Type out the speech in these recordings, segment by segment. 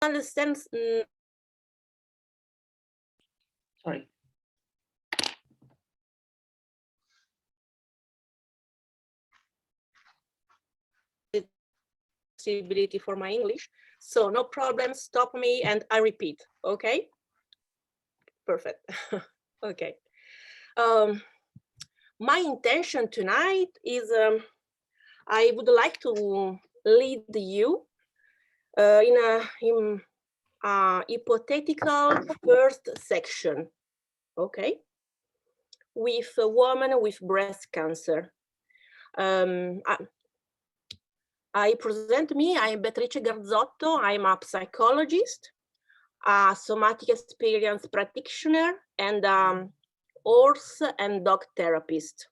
understand. Sorry. Possibility for my English, so no problem, stop me and I repeat. Okay, perfect. Okay, my intention tonight is I would like to lead you in a hypothetical first section, okay, with a woman with breast cancer. I present me, I'm Beatrice Garzotto, I'm a psychologist, a somatic experience practitioner, and horse and dog therapist.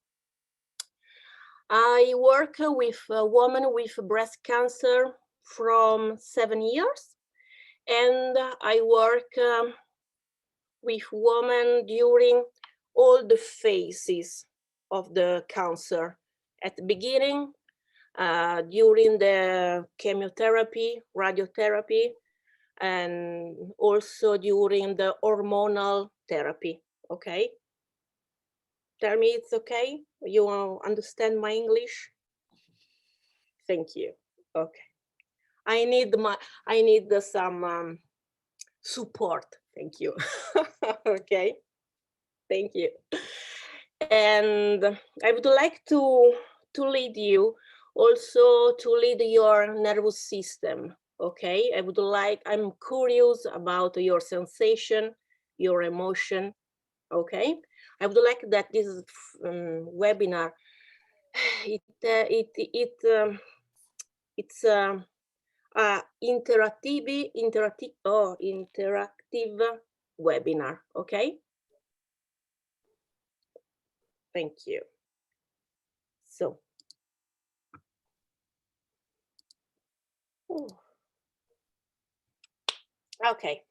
I work with a woman with breast cancer from 7 years, and I work with women during all the phases of the cancer. At the beginning, during the chemotherapy, radiotherapy, and also during the hormonal therapy, okay? Tell me it's okay? You understand my English? Thank you, okay. I need some support, thank you. Okay, thank you. And I would like to lead you, also to lead your nervous system, okay? I'm curious about your sensation, your emotion, okay? I would like that this webinar, it's interactive webinar, okay? Thank you. So, okay.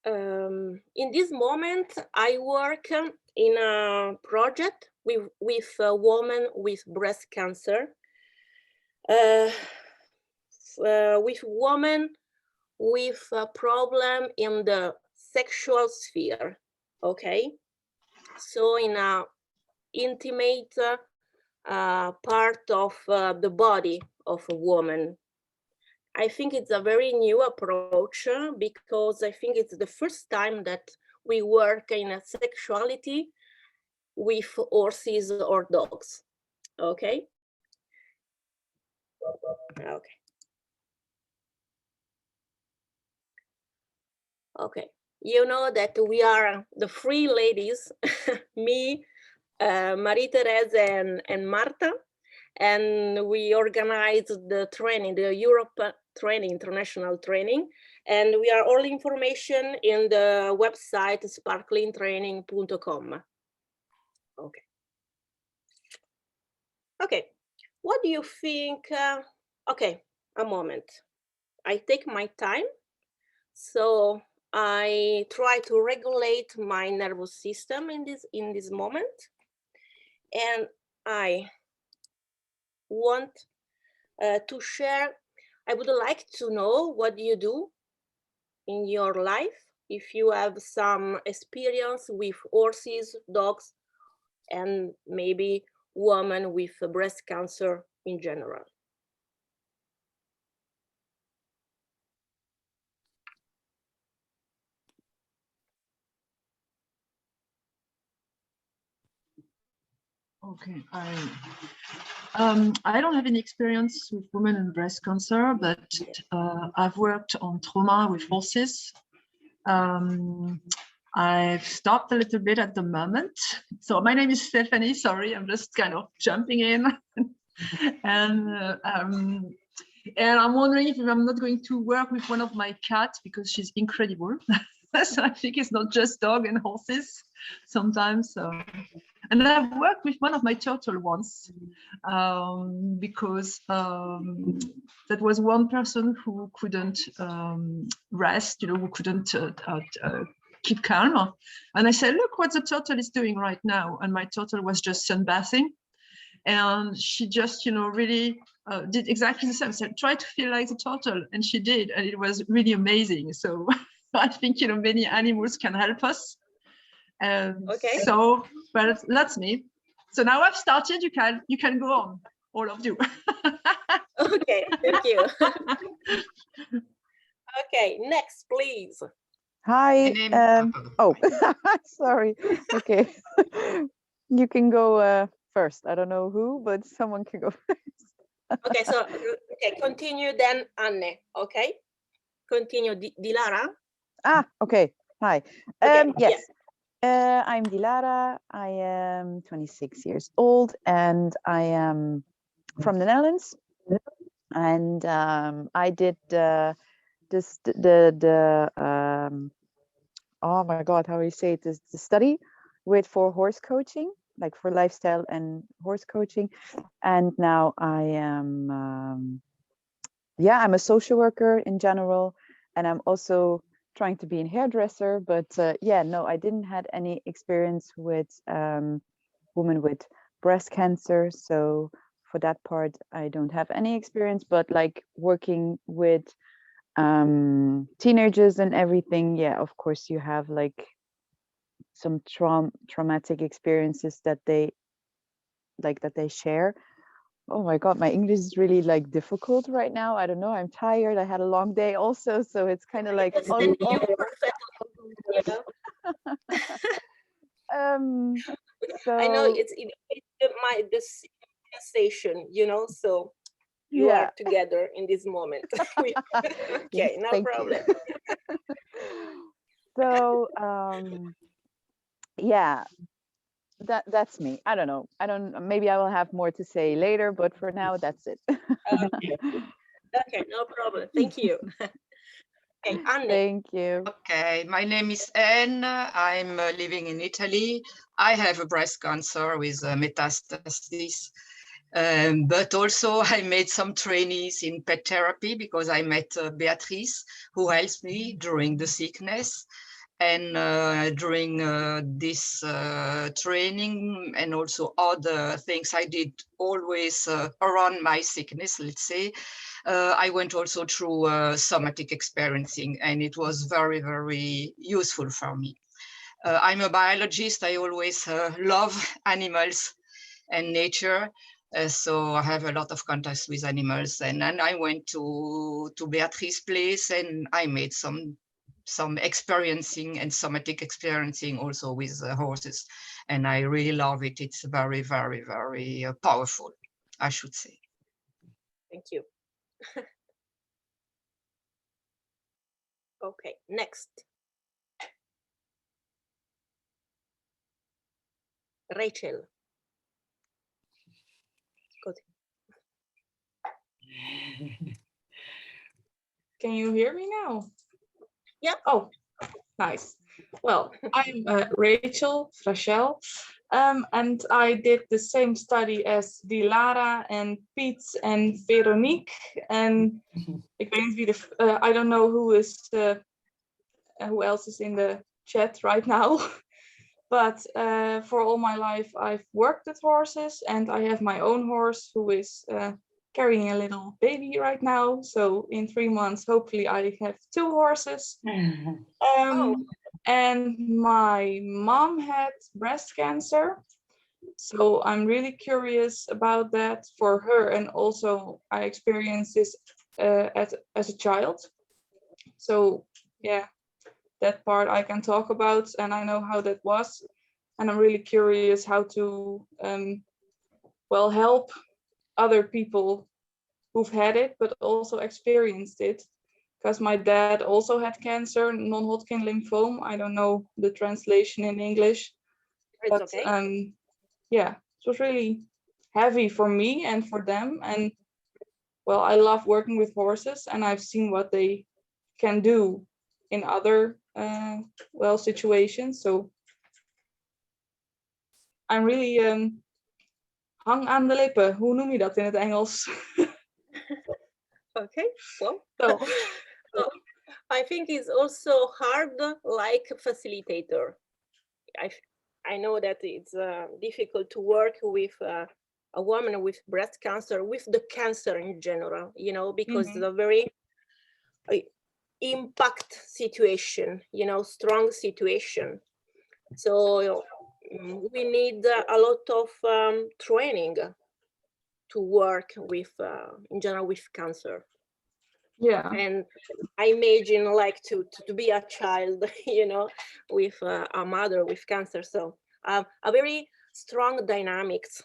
In this moment, I work in a project with a woman with breast cancer, with women with a problem in the sexual sphere, okay? So in a intimate part of the body of a woman. I think it's a very new approach because I think it's the first time that we work in a sexuality with horses or dogs, okay? Okay. Okay, you know that we are the three ladies, me, Marie-Thérèse and Marta, and we organize the training, the Europe training, international training, and we are all information in the website sparklingtraining.com. Okay. Okay, what do you think? Okay, a moment. I take my time, so I try to regulate my nervous system in this moment, and I want to share. I would like to know what you do in your life, if you have some experience with horses, dogs, and maybe women with breast cancer in general. Okay, I don't have any experience with women and breast cancer, but I've worked on trauma with horses. I've stopped a little bit at the moment. So my name is Stephanie, sorry, I'm just kind of jumping in. And I'm wondering if I'm not going to work with one of my cats because she's incredible. So I think it's not just dog and horses sometimes. And I've worked with one of my turtle once because that was one person who couldn't rest, who couldn't keep calm. And I said, look what the turtle is doing right now. And my turtle was just sunbathing. And she just, really did exactly the same. Said, try to feel like the turtle, and she did, and it was really amazing. So I think many animals can help us. Okay. So, well, that's me. So now I've started. You can go on, all of you. Okay, thank you. Okay, next, please. Hi. Oh, sorry. Okay. You can go first. I don't know who, but someone can go first. Okay, so continue then, Anne. Okay, continue, Dilara. Okay. Hi. Okay, yes. Yeah. I'm Dilara. I am 26 years old, and I am from the Netherlands. And I did oh my God, how do you say it? The study for horse coaching, like for lifestyle and horse coaching. And now I am, I'm a social worker in general, and I'm also trying to be a hairdresser. But no, I didn't had any experience with women with breast cancer. So for that part, I don't have any experience. But like working with teenagers and everything, of course you have like some traumatic experiences that they share. Oh my God, my English is really like difficult right now. I don't know, I'm tired. I had a long day also, so it's kind of like so I know it's my this sensation, so you are together in this moment. Okay, yes, no problem. So that's me. I don't know. Maybe I will have more to say later, but for now, that's it. Okay, no problem. Thank you. Okay, Anne. Thank you. Okay, my name is Anne. I'm living in Italy. I have a breast cancer with metastasis. But also I made some trainees in pet therapy because I met Beatrice, who helps me during the sickness. And during this training and also other things I did always around my sickness, let's say, I went also through somatic experiencing, and it was very, very useful for me. I'm a biologist. I always love animals and nature. So I have a lot of contacts with animals, and then I went to Beatrice's place, and I made some experiencing and somatic experiencing also with horses, and I really love it. It's very, very, very powerful, I should say. Thank you. Okay, next. Rachel. Good. Can you hear me now? Yeah. Oh, nice. Well, I'm Rachel Frachel, and I did the same study as Dilara and Piet and Veronique. And ik weet niet wie I don't know who else is in the chat right now. But for all my life, I've worked with horses, and I have my own horse who is carrying a little baby right now. So in 3 months, hopefully I have 2 horses. And my mom had breast cancer. So I'm really curious about that for her. And also I experienced this as a child. So yeah, that part I can talk about, and I know how that was. And I'm really curious how to help other people who've had it, but also experienced it. Because my dad also had cancer, non-Hodgkin lymphoma. I don't know the translation in English. But okay. Yeah, it was really heavy for me and for them. And well, I love working with horses, and I've seen what they can do in other situations. So I'm really hang aan de lippen. Hoe noem je dat in het Engels? Okay, well, so I think it's also hard, like facilitator. I know that it's difficult to work with a woman with breast cancer, with the cancer in general, you know, because Mhm. it's a very impact situation, you know, strong situation. So we need a lot of training to work with, in general, with cancer. Yeah. And I imagine like to be a child, you know, with a mother with cancer. So a very strong dynamics,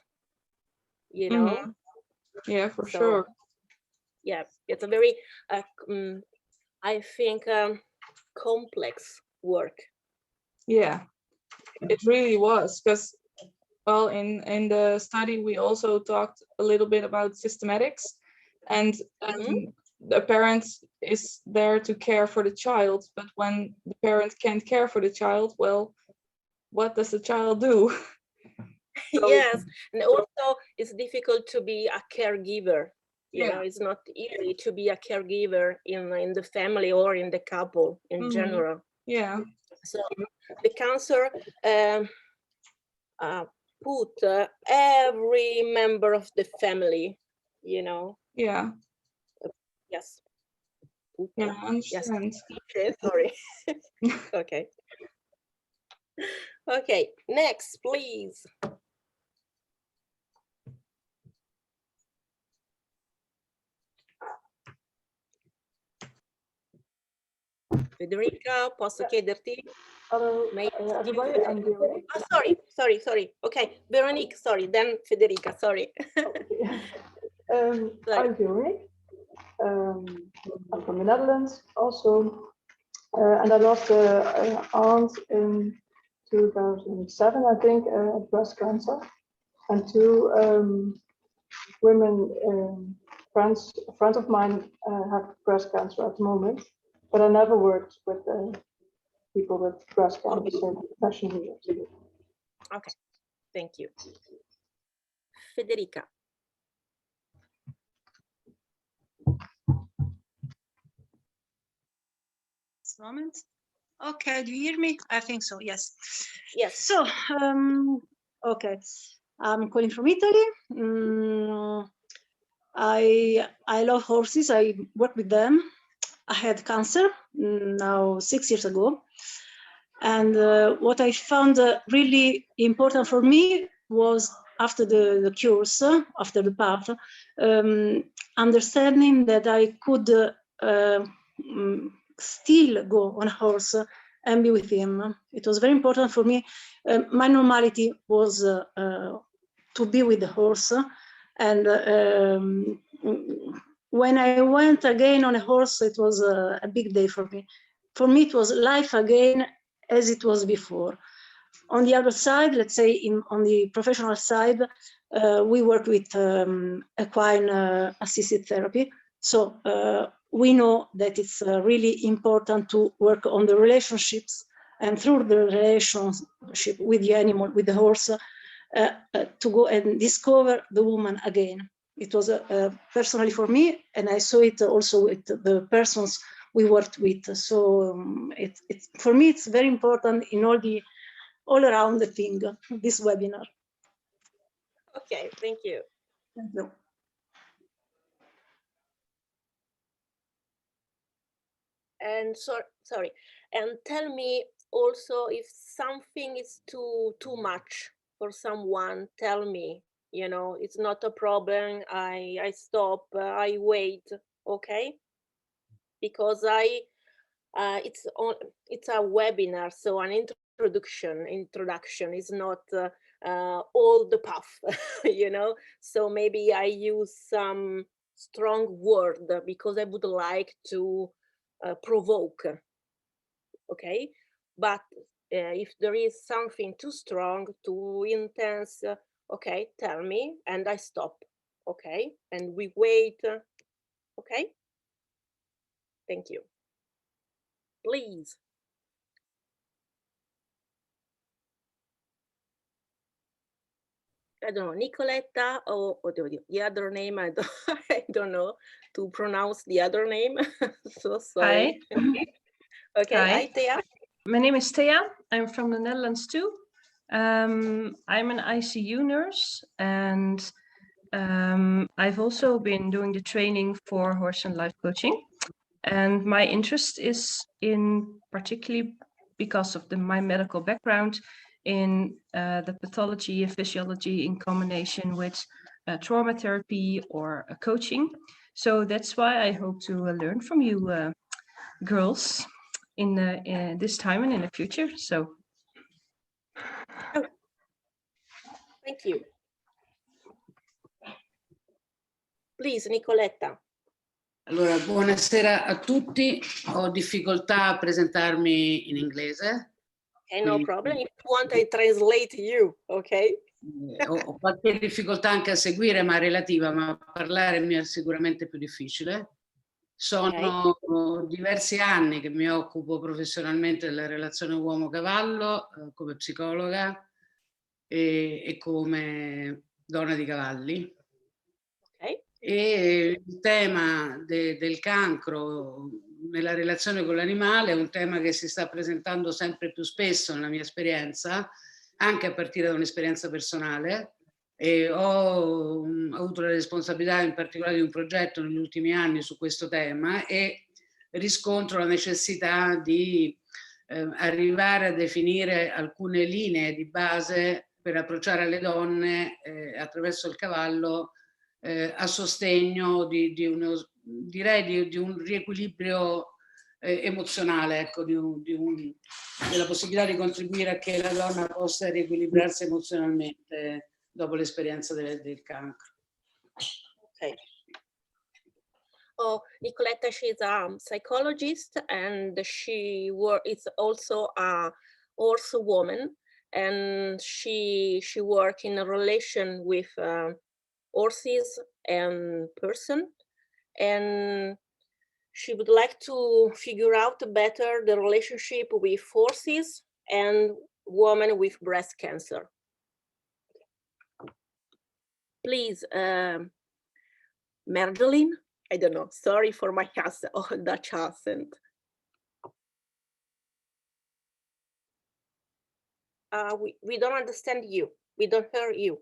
you know. Mhm. Yeah, for So sure. yeah, it's a very, I think, complex work. Yeah, it really was, because well, in the study we also talked a little bit about systematics, and the parent is there to care for the child, but when the parent can't care for the child, well, what does the child do? So, Yes, and also it's difficult to be a caregiver. You yeah. know, it's not easy to be a caregiver in the family or in the couple in Mhm. general. Yeah. So the cancer put every member of the family, you know. Yeah. Yes. Yeah, I Yes. understand. Sorry. Okay. Okay. Next, please. Federica, posso chiederti? Hello, everybody. I'm Veronique. Sorry. Okay, Veronique, sorry. Then Federica, sorry. Okay. Sorry. I'm Veronique. I'm from the Netherlands also. And I lost an aunt in 2007, I think, breast cancer. And two women, friends, a friend of mine have breast cancer at the moment. But I never worked with people with breast cancer professionally. Okay, thank you. Federica. This moment. Okay, do you hear me? I think so, yes. Yes. So, okay, I'm calling from Italy. I love horses. I work with them. I had cancer now 6 years ago. And what I found really important for me was after the cures, after the path, understanding that I could still go on a horse and be with him. It was very important for me. My normality was to be with the horse. And when I went again on a horse, it was a big day for me. For me, it was life again as it was before. On the other side, let's say on the professional side, we work with equine assisted therapy. So we know that it's really important to work on the relationships, and through the relationship with the animal, with the horse, to go and discover the woman again. It was personally for me, and I saw it also with the persons we worked with. So it's for me, it's very important in all around the thing, this webinar. Okay, thank you. Thank you. And sorry, and tell me also if something is too much for someone. Tell me, you know, it's not a problem. I stop. I wait. Okay, because it's a webinar, so an introduction is not all the path, you know. So maybe I use some strong word because I would like to provoke. Okay, but if there is something too strong, too intense, okay, tell me and I stop. Okay, and we wait. Okay, thank you. Please. I don't know, Nicoletta or the other name. I don't, I don't know to pronounce the other name. So sorry. Hi. Okay, hi Thea. My name is Thea. I'm from the Netherlands too. I'm an ICU nurse, and I've also been doing the training for horse and life coaching, and my interest is in, particularly because of my medical background, in the pathology and physiology in combination with trauma therapy or coaching. So that's why I hope to learn from you girls in this time and in the future. So Thank you. Please, Nicoletta. Allora, buonasera a tutti. Ho difficoltà a presentarmi in inglese. Okay, no problem. If you want, I translate you, okay? Ho qualche difficoltà anche a seguire, ma relativa, ma a parlare mi è sicuramente più difficile. Sono diversi anni che mi occupo professionalmente della relazione uomo-cavallo come psicologa e come donna di cavalli. Okay. E il tema del cancro nella relazione con l'animale è un tema che si sta presentando sempre più spesso nella mia esperienza, anche a partire da un'esperienza personale. E ho avuto la responsabilità in particolare di un progetto negli ultimi anni su questo tema e riscontro la necessità di arrivare a definire alcune linee di base per approcciare alle donne attraverso il cavallo a sostegno di un riequilibrio emozionale, ecco, della possibilità di contribuire a che la donna possa riequilibrarsi emozionalmente dopo l'esperienza del cancro. Okay. Oh, Nicoletta, she's a psychologist and is also a horse woman, and she works in a relation with horses and person, and she would like to figure out better the relationship with horses and women with breast cancer. Please, Mergelin, I don't know, sorry for my Dutch accent. We don't understand you. We don't hear you.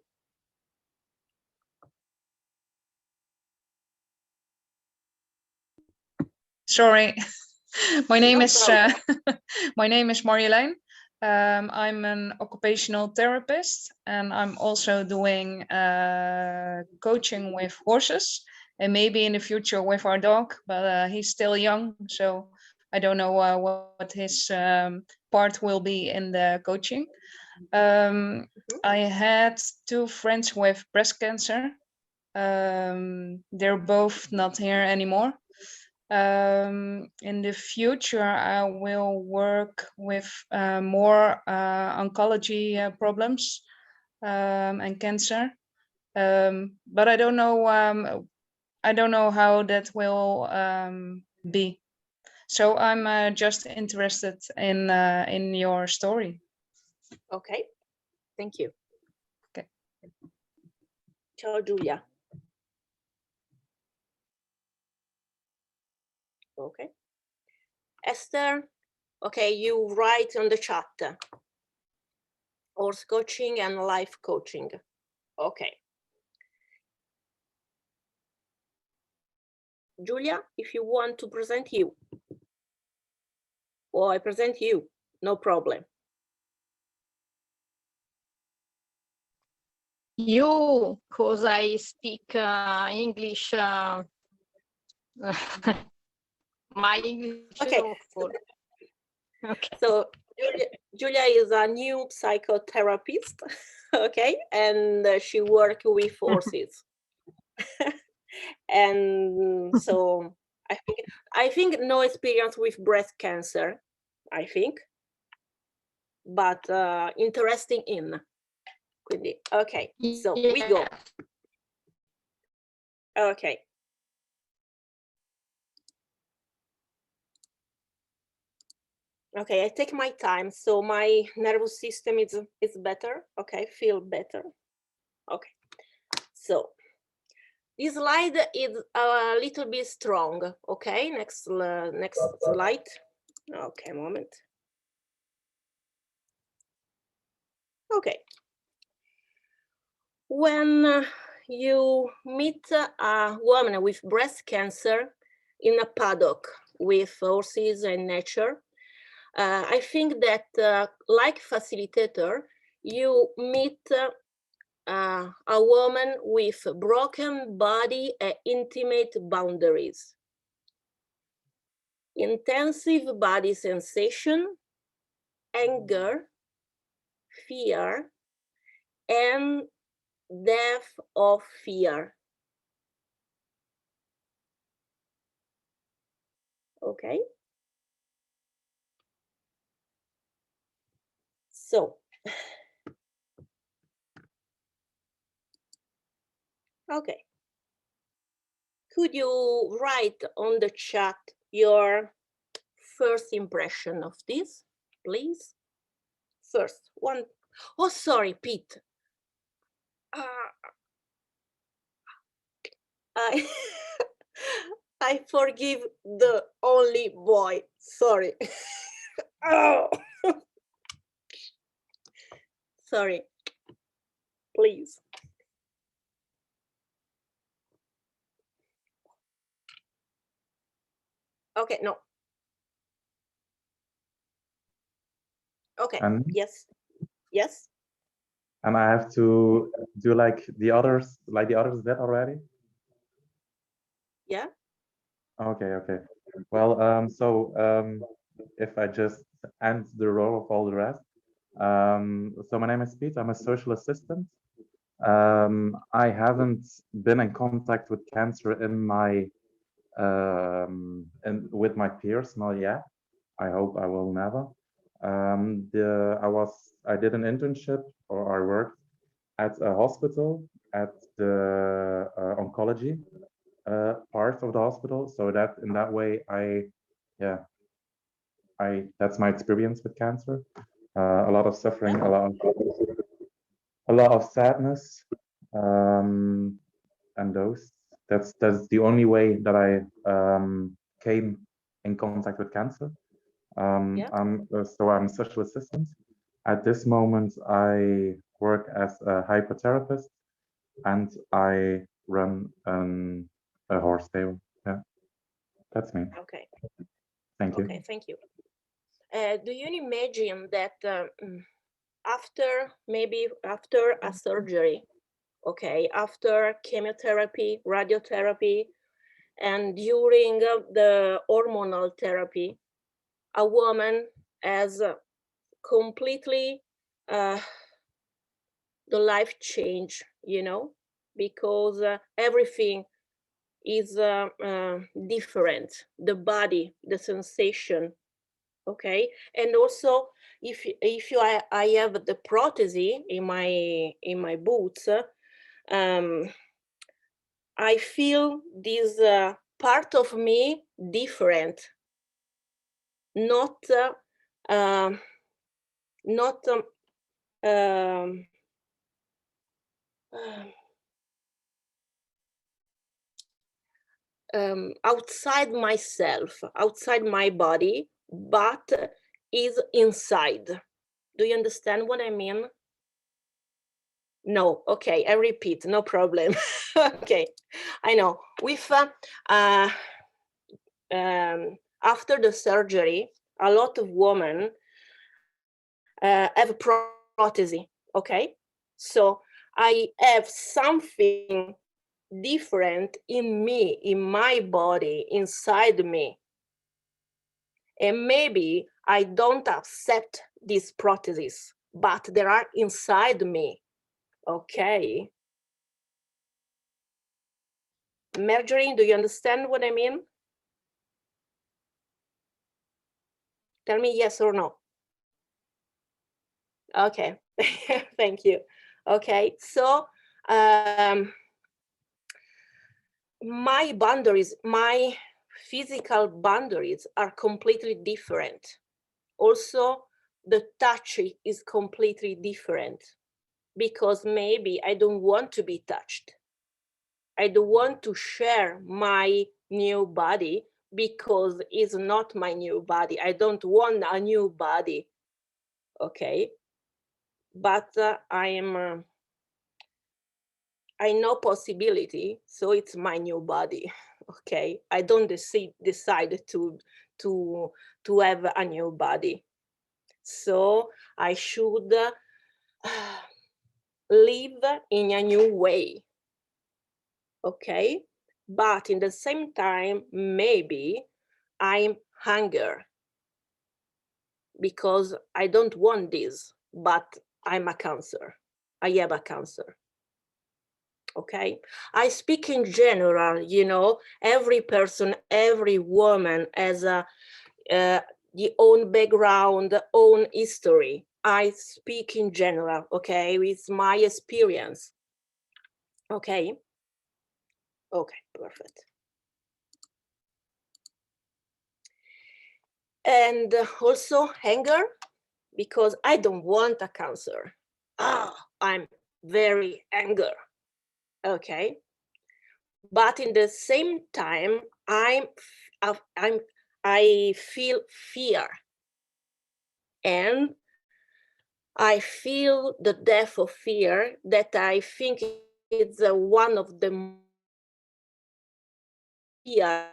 Sorry, my name No is problem. my name is Marjolein. I'm an occupational therapist, and I'm also doing coaching with horses, and maybe in the future with our dog. But he's still young, so I don't know what his part will be in the coaching. I had 2 friends with breast cancer. They're both not here anymore. In the future, I will work with more oncology problems and cancer, but I don't know how that will be. So I'm just interested in your story. Okay, thank you. Okay. Ciao, Giulia. Okay. Esther, okay, you write on the chat. Horse coaching and life coaching. Okay. Giulia, if you want to present you. Or I present you, no problem. You, because I speak English. My English Okay. is awful. Okay. So Giulia is a new psychotherapist, okay, and she works with horses. And so I think no experience with breast cancer, I think, but interesting in. Quindi, okay, so we go. Okay. Okay, I take my time, so my nervous system is better. Okay, feel better. Okay, so this slide is a little bit strong. Okay, next slide. Okay, moment. Okay. When you meet a woman with breast cancer in a paddock with horses and nature. I think that, like facilitator, you meet a woman with broken body and intimate boundaries, intensive body sensation, anger, fear, and depth of fear. Okay. So, okay. Could you write on the chat your first impression of this, please? First one. Oh, sorry, Pete. I I forgive the only boy. Sorry. Oh. Sorry. Please. Okay, no. Okay, And yes. Yes. and I have to do like the others did already? Yeah. Okay. Well, if I just end the role of all the rest. So my name is Pete. I'm a social assistant. I haven't been in contact with cancer with my peers, not yet. I hope I will never. I did an internship, or I worked at a hospital at the oncology part of the hospital. So that in that way, that's my experience with cancer. A lot of suffering, a lot of sadness, and that's the only way that I came in contact with cancer. I'm a social assistant. At this moment, I work as a hypnotherapist, and I run a horse stable. Yeah, that's me. Okay. Thank you. Okay, thank you. Do you imagine that maybe after a surgery, okay, after chemotherapy, radiotherapy, and during the hormonal therapy, a woman has completely the life change, because everything is different, the body, the sensation, okay? And also, if I have the prosthesis in my boots, I feel this part of me different, not outside myself, outside my body, but is inside. Do you understand what I mean? No, okay, I repeat, no problem. Okay, I know. With after the surgery, a lot of women have prosthesis, okay? So I have something different in me, in my body, inside me. And maybe I don't accept these prostheses, but they are inside me, okay? Marjorie, do you understand what I mean? Tell me yes or no. Okay, thank you. Okay, so my boundaries, my physical boundaries are completely different. Also, the touch is completely different because maybe I don't want to be touched. I don't want to share my new body because it's not my new body. I don't want a new body, okay? But I am I know possibility, so it's my new body. Okay, I don't decide to have a new body. So I should live in a new way. Okay, but in the same time, maybe I'm hunger because I don't want this, but I'm a cancer. I have a cancer. Okay, I speak in general, you know, every person, every woman has the own background, own history. I speak in general, okay, with my experience. Okay, okay, perfect. And also anger, because I don't want a cancer. I'm very angry. Okay, but in the same time, I feel fear, and I feel the depth of fear that I think is one of the fear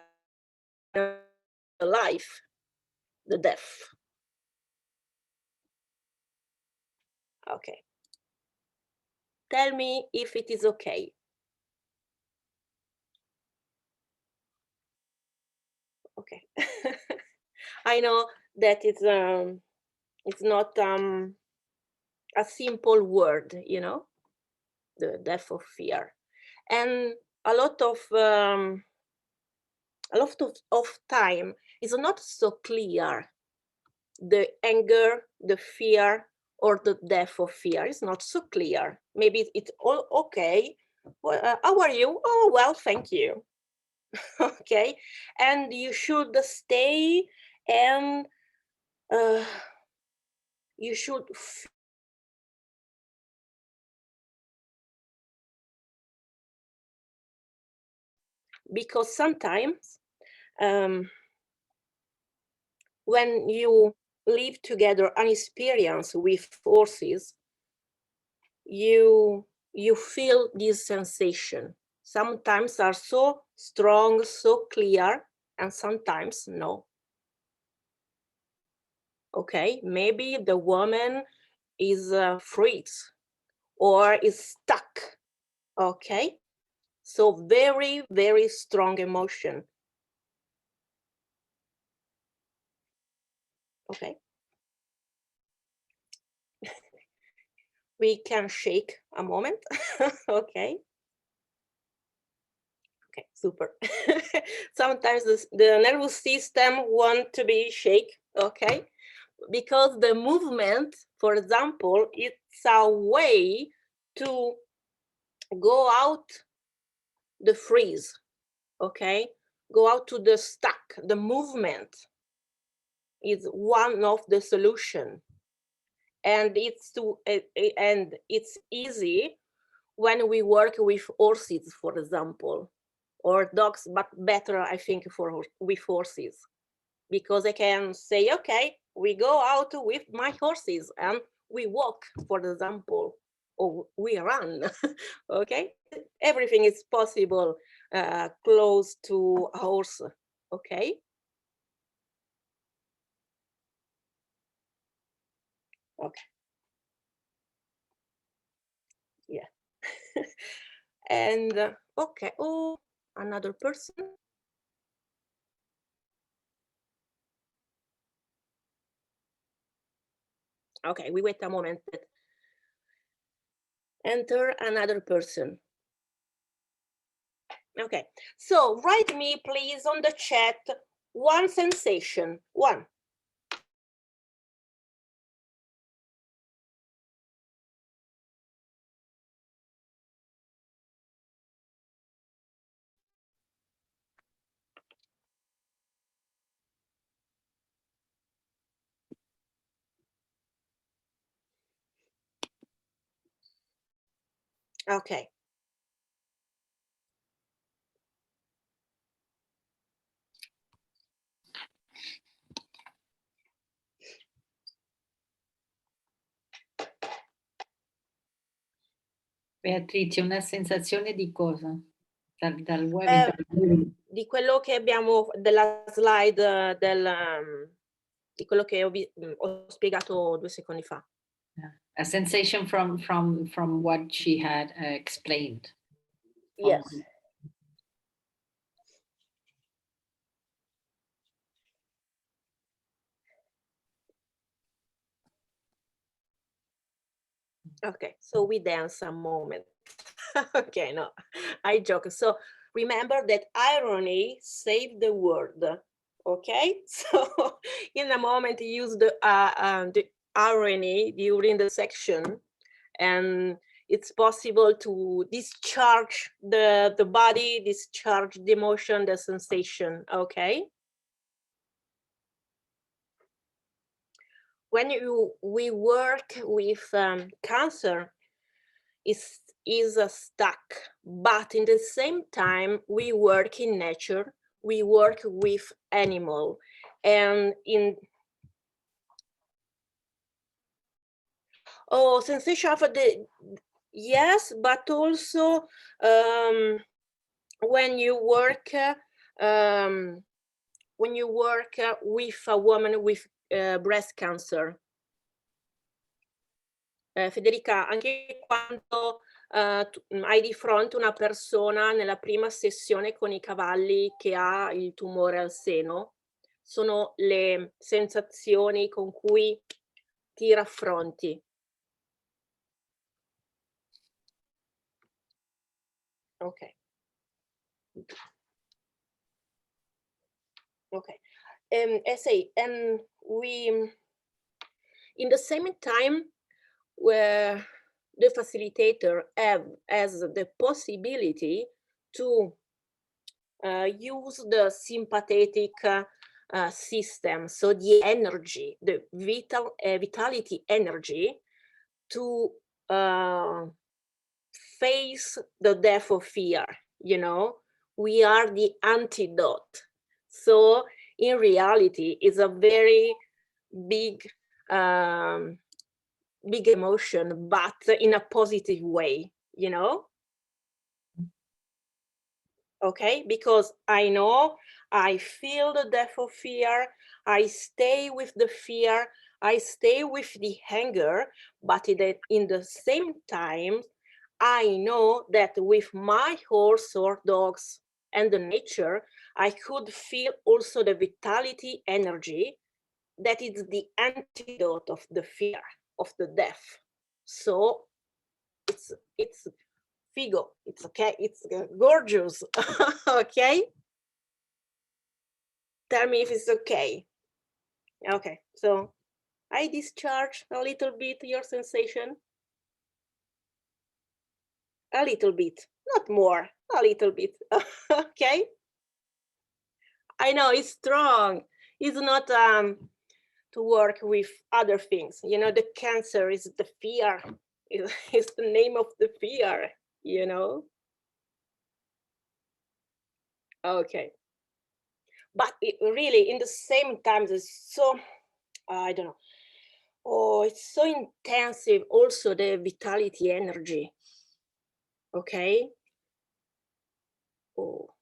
life, the death. Okay. Tell me if it is okay. Okay. I know that it's not a simple word, you know, the death of fear, and a lot of time is not so clear. The anger, the fear, or the death of fear is not so clear. Maybe it's all okay. Well, how are you? Oh, well, thank you. Okay, and you should stay, and you should because sometimes when you live together an experience with forces, you feel this sensation. Sometimes are so strong, so clear, and sometimes no. Okay, maybe the woman is freeze or is stuck. Okay, so very, very strong emotion. Okay. We can shake a moment. Okay. Okay, super. Sometimes the nervous system want to be shake, okay? Because the movement, for example, it's a way to go out the freeze, okay? Go out to the stuck. The movement is one of the solution. And it's easy when we work with horses, for example, or dogs, but better, I think, with horses, because I can say, okay, we go out with my horses and we walk, for example, or we run. Okay, everything is possible close to a horse. Okay. Okay. Yeah. And okay. Oh, another person. Okay, we wait a moment. Enter another person. Okay, so write me please on the chat one sensation, one. Okay. Beatrice, una sensazione di cosa? Dal Di quello che abbiamo, della slide, di quello che ho spiegato 2 secondi fa. A sensation from what she had explained. Yes. Okay, so we dance a moment. Okay, no, I joke. So remember that irony saved the world. Okay, so in a moment use the irony during the section, and it's possible to discharge the body, discharge the emotion, the sensation. Okay. When we work with cancer, is stuck, but in the same time we work in nature, we work with animal, and in sensation of the, yes, but also when you work with a woman with breast cancer. Federica, anche quando hai di fronte una persona nella prima sessione con i cavalli che ha il tumore al seno, sono le sensazioni con cui ti raffronti. Ok. Okay. And we, in the same time, where the facilitator has the possibility to use the sympathetic system, so the energy, the vitality energy, to face the death of fear. You know, we are the antidote. So in reality, it's a very big big emotion, but in a positive way, you know? Okay, because I know I feel the death of fear, I stay with the fear, I stay with the anger, but in the same time, I know that with my horse or dogs and the nature, I could feel also the vitality energy that is the antidote of the fear of the death. So it's figo, it's okay, it's gorgeous. Okay, tell me if it's okay. Okay, so I discharge a little bit your sensation, a little bit, not more, a little bit. Okay, I know it's strong, it's not to work with other things, you know. The cancer is the fear, is the name of the fear, you know. Okay, but it really in the same time it's so, I don't know, oh, it's so intensive also, the vitality energy. Okay. Oh.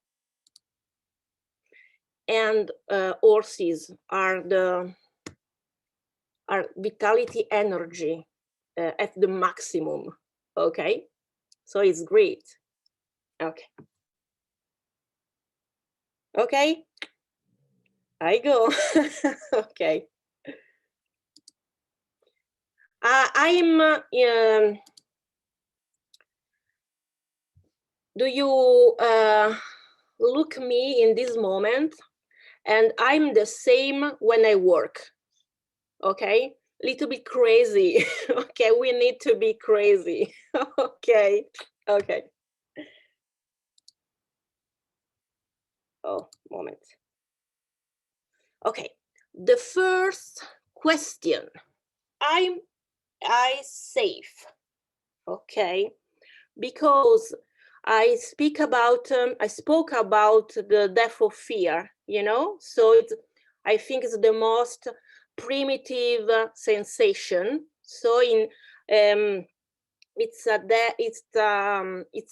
And horses are vitality energy at the maximum. Okay, so it's great. Okay. Okay, I go. Okay. Do you look me in this moment? And I'm the same when I work. Okay, little bit crazy. Okay, we need to be crazy. Okay, okay. Oh, moment. Okay, the first question. Am I safe? Okay, because I spoke about the death of fear, you know, so I think it's the most primitive sensation. So it's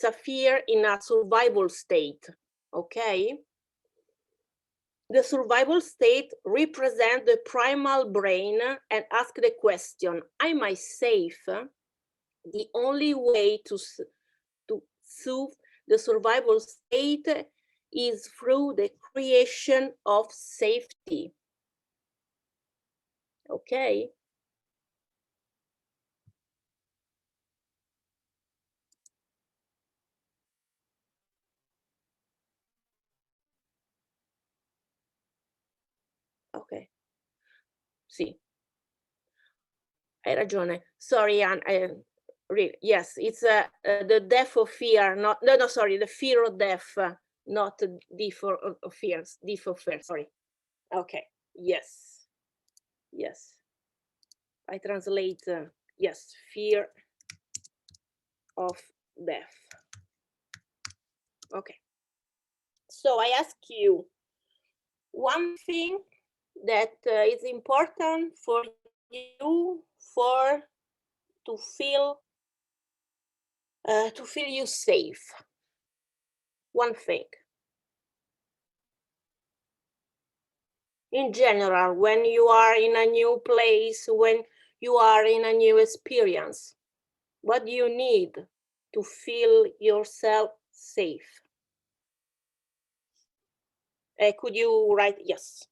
a fear in a survival state, okay? The survival state represents the primal brain and ask the question, am I safe? The only way to soothe the survival state is through the creation of safety. Okay? Ok. Sì. Hai ragione. Sorry, Anne. Really, yes, it's the death of fear, not, no, sorry, the fear of death, not D for fears, D for fear, sorry. Okay, yes, yes. I translate, yes, fear of death. Okay. So I ask you, one thing that is important for you to feel you safe. One thing. In general, when you are in a new place, when you are in a new experience, what do you need to feel yourself safe? Could you write yes?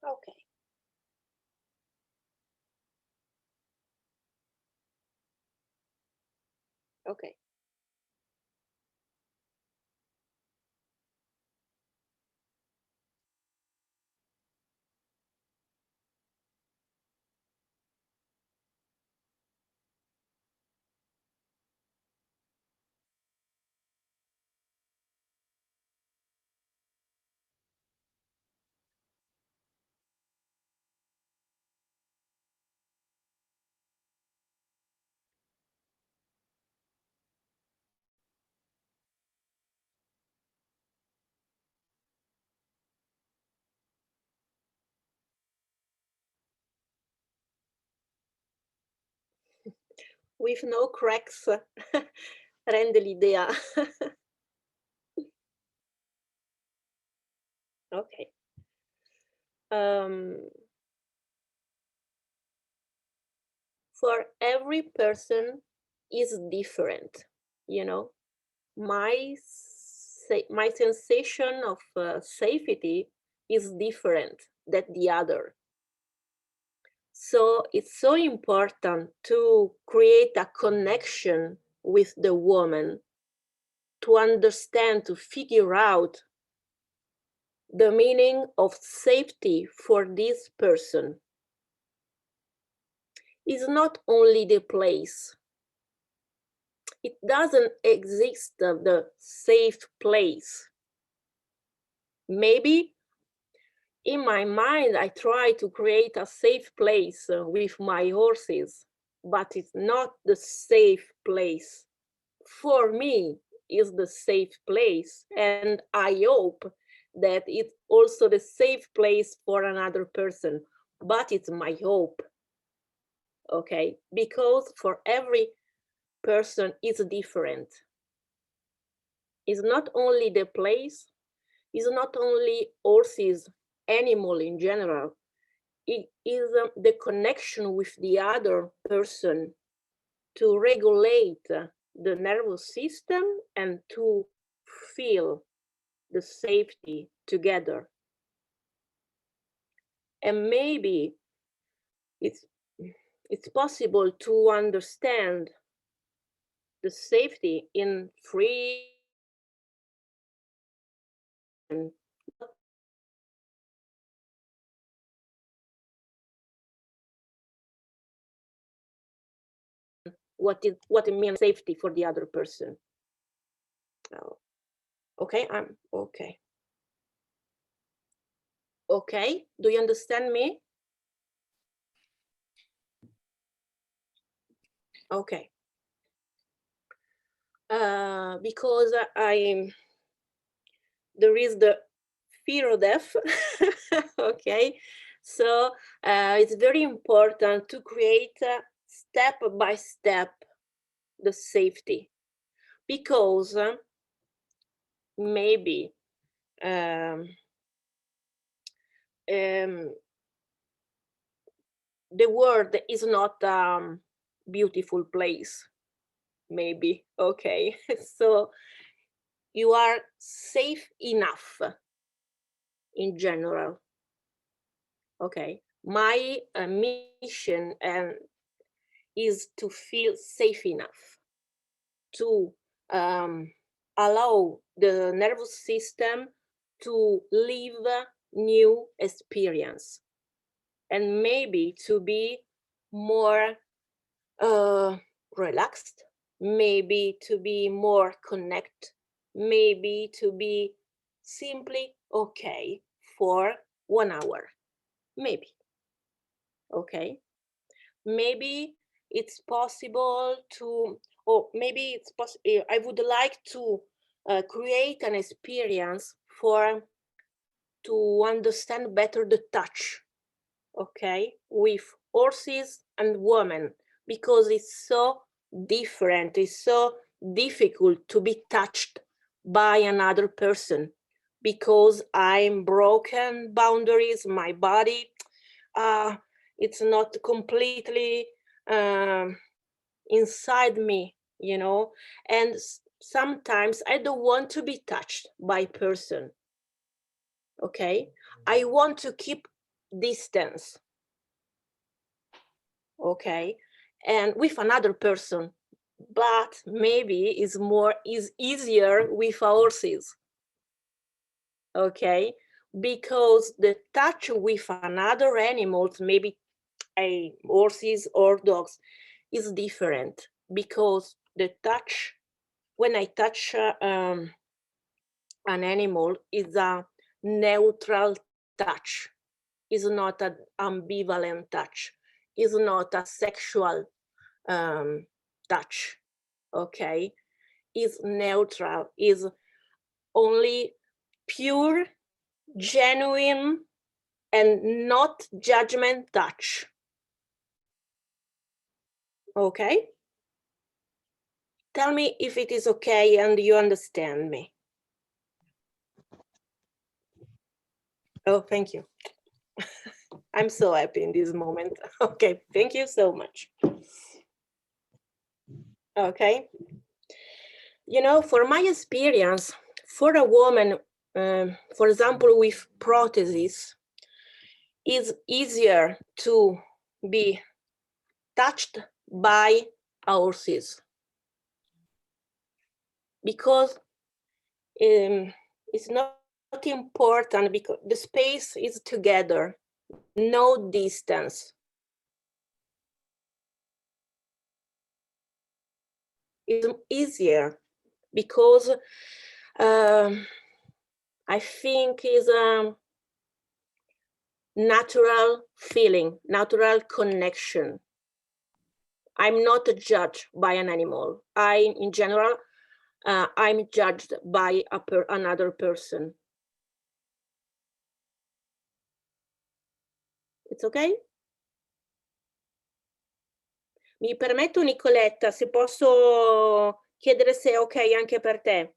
Okay. Okay. With no cracks, rende l'idea. Okay. For every person is different, you know. My sensation of safety is different than the other. So it's so important to create a connection with the woman, to understand, to figure out the meaning of safety for this person. It's not only the place. It doesn't exist, the safe place. Maybe in my mind, I try to create a safe place with my horses, but it's not the safe place. For me, it's the safe place. And I hope that it's also the safe place for another person, but it's my hope. Okay, because for every person is different. It's not only the place, it's not only horses, animal in general. It is the connection with the other person to regulate the nervous system and to feel the safety together. And maybe it's possible to understand the safety in free and what it means safety for the other person. Okay, I'm okay. Okay, do you understand me? Okay. Because there is the fear of death. Okay, so it's very important to create step by step the safety, because maybe the world is not a beautiful place, maybe. Okay, so you are safe enough in general. Okay, my mission is to feel safe enough to allow the nervous system to live new experience, and maybe to be more relaxed, maybe to be more connected, maybe to be simply okay for 1 hour, maybe. Okay, maybe it's possible to, or maybe it's possible, I would like to create an experience to understand better the touch, okay, with horses and women, because it's so different, it's so difficult to be touched by another person, because I'm broken boundaries, my body, it's not completely inside me, you know, and sometimes I don't want to be touched by person. Okay, I want to keep distance. Okay, and with another person, but maybe is easier with horses. Okay, because the touch with another animals, maybe horses or dogs, is different, because the touch, when I touch an animal, is a neutral touch, is not an ambivalent touch, is not a sexual touch. Okay, is neutral, is only pure, genuine, and not judgment touch. Okay, tell me if it is okay and you understand me. Oh, thank you. I'm so happy in this moment. Okay, thank you so much. Okay, you know, for my experience, for a woman, for example, with prosthesis, it's easier to be touched by horses, because it's not important, because the space is together, no distance. It's easier because I think is a natural feeling, natural connection. I'm not judged by an animal. In general, I'm judged by another person. It's okay? Mi permetto, Nicoletta, se posso chiedere se è ok anche per te.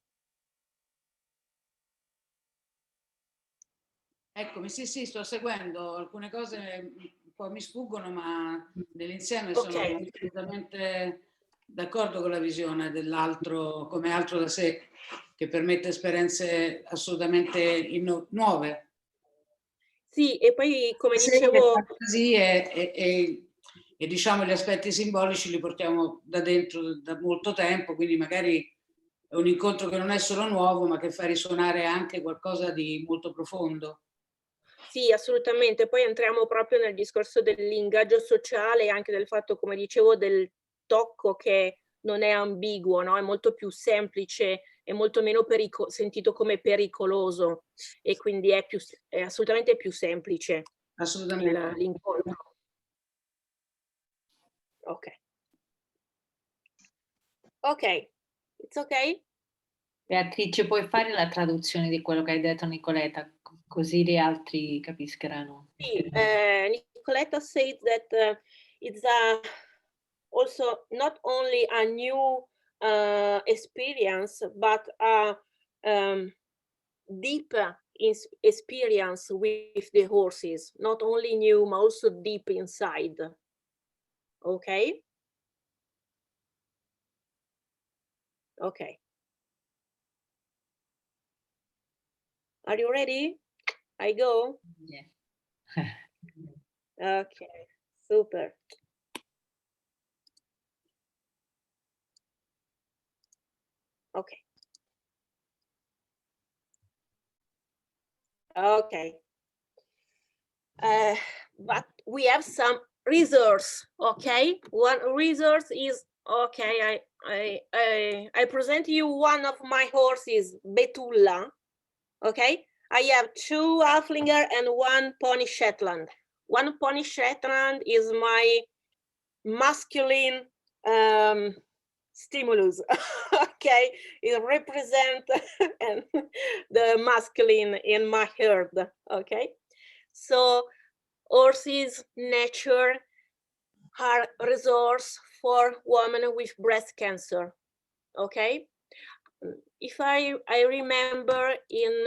Eccomi, sì, sì, sto seguendo. Alcune cose un po' mi sfuggono, ma nell'insieme sono assolutamente d'accordo con la visione dell'altro come altro da sé, che permette esperienze assolutamente nuove. Sì, e poi come Sì, dicevo... fantasie e diciamo gli aspetti simbolici li portiamo da dentro da molto tempo, quindi magari è un incontro che non è solo nuovo, ma che fa risuonare anche qualcosa di molto profondo. Sì, assolutamente. Poi entriamo proprio nel discorso dell'ingaggio sociale e anche del fatto, come dicevo, del tocco che non è ambiguo, no? È molto più semplice, è molto meno sentito come pericoloso e quindi è assolutamente più semplice l'incontro. Ok. Ok, it's ok? Beatrice, puoi fare la traduzione di quello che hai detto, Nicoletta, così gli altri capischeranno. Sì, Nicoletta said that it's also not only a new experience, but a deep experience with the horses, not only new, but also deep inside. Okay? Okay. Are you ready? I go? Yeah. Okay, super. Okay. Okay. But we have some resource, okay? One resource is, okay, I present you one of my horses, Betulla, okay? I have 2 Halflinger and 1 Pony Shetland. 1 Pony Shetland is my masculine stimulus, okay? It represents the masculine in my herd, okay? So horses, nature are resource for women with breast cancer, okay? If I remember in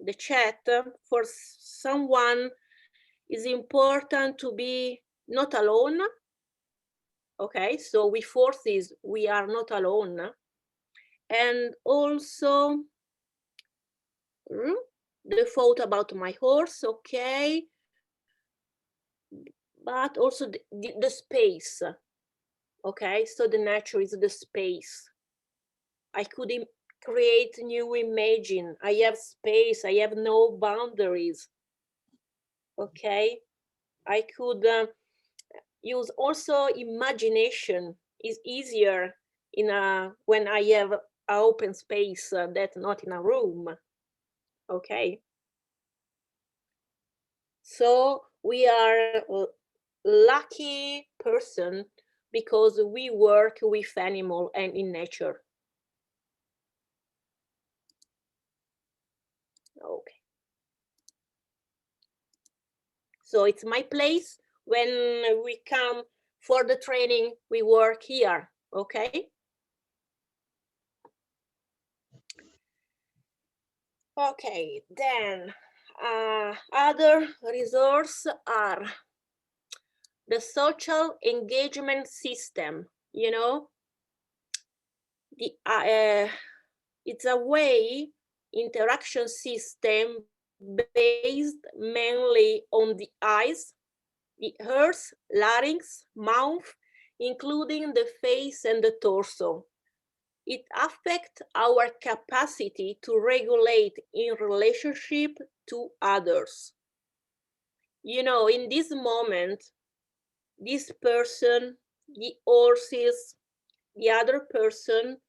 the chat, for someone it's important to be not alone, okay? So with horses, we are not alone. And also, the thought about my horse, okay? But also the space, okay? So the nature is the space. I could create new imaging. I have space, I have no boundaries, okay? I could use also imagination. Is easier when I have an open space that's not in a room, okay? So we are a lucky person because we work with animal and in nature. Okay. So it's my place. When we come for the training, we work here, okay? Okay, then other resources are the social engagement system, you know? It's a way interaction system based mainly on the eyes, the ears, larynx, mouth, including the face and the torso. It affects our capacity to regulate in relationship to others. You know, in this moment, this person, the horses, the other person,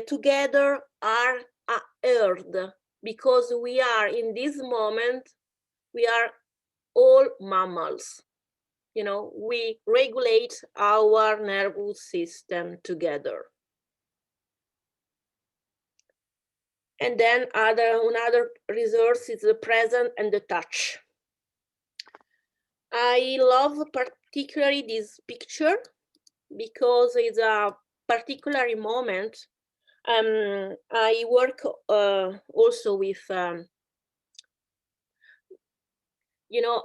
together are a herd, because we are in this moment, we are all mammals. You know, we regulate our nervous system together. And then another resource is the present and the touch. I love particularly this picture because it's a particular moment. I work also with, you know,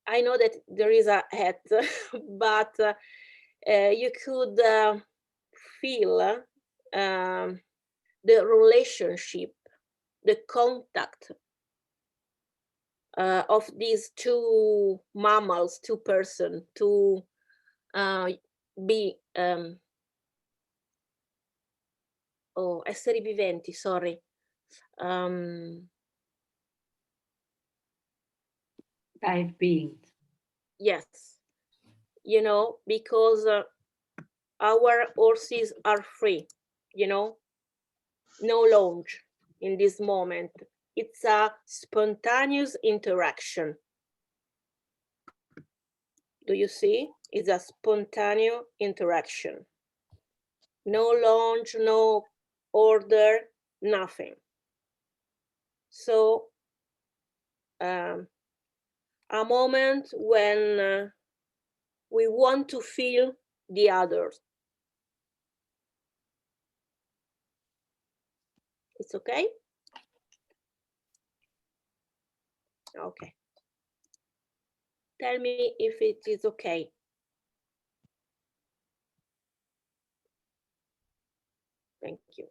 I know that there is a hat, but you could feel the relationship, the contact of these two mammals, two persons, to be esseri viventi, sorry. Live beings. Yes, you know, because our horses are free, you know, no launch in this moment. It's a spontaneous interaction. Do you see? It's a spontaneous interaction. No launch, no order, nothing. So a moment when we want to feel the others. It's okay? Okay. Tell me if it is okay. Thank you.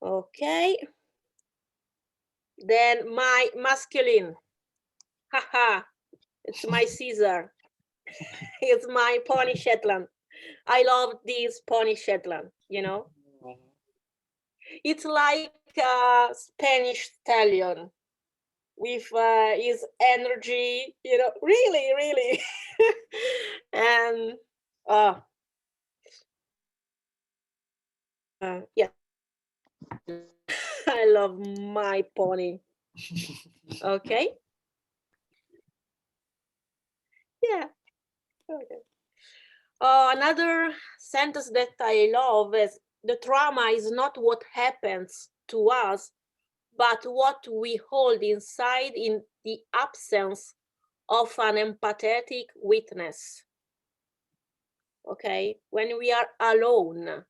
Okay. Then my masculine. Haha. It's my Caesar. It's my pony Shetland. I love this pony Shetland, you know. It's like a Spanish stallion with his energy, you know, really, really. And yeah, I love my pony. Okay. Yeah. Okay. Another sentence that I love is, the trauma is not what happens to us, but what we hold inside in the absence of an empathetic witness. Okay, when we are alone.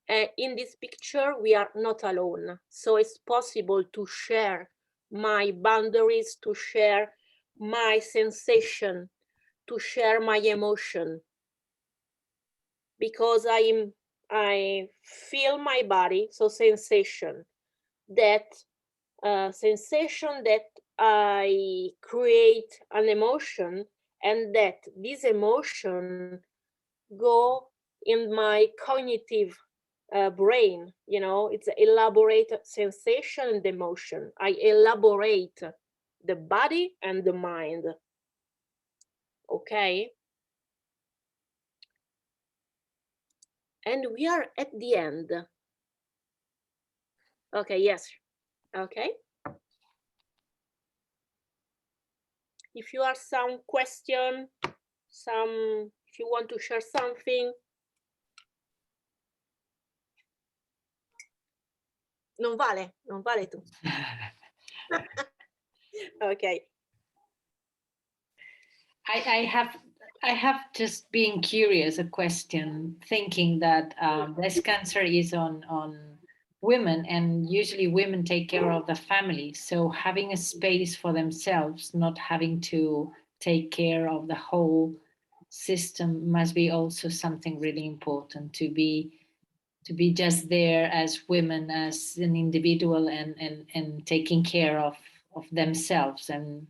In this picture, we are not alone. So it's possible to share my boundaries, to share my sensation, to share my emotion. Because I feel my body, so sensation. That sensation that I create an emotion, and that this emotion go in my cognitive brain, you know, it's elaborate sensation and emotion. I elaborate the body and the mind. Okay. And we are at the end. Okay, yes. Okay. If you have some question, if you want to share something. Non vale tu. Okay. I have just been curious, a question, thinking that breast cancer is on women, and usually women take care of the family. So having a space for themselves, not having to take care of the whole system, must be also something really important, to be just there as women, as an individual, and taking care of themselves, and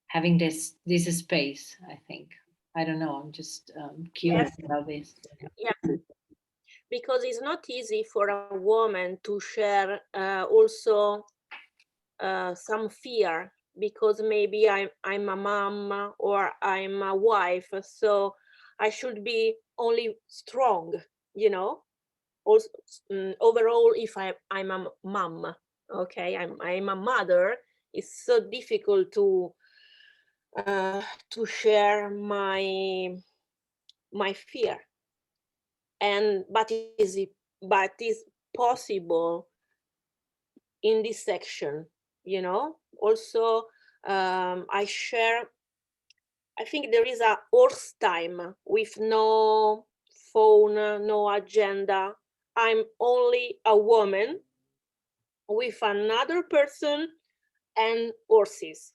having this space, I think. I don't know, I'm just curious about this. Yeah, because it's not easy for a woman to share also some fear, because maybe I'm a mom or I'm a wife, so I should be only strong, you know. Also, overall, if I'm a mom, okay, I'm a mother, it's so difficult to share my fear. And but it's possible in this section, you know. Also, I think there is a horse time with no phone, no agenda. I'm only a woman with another person and horses.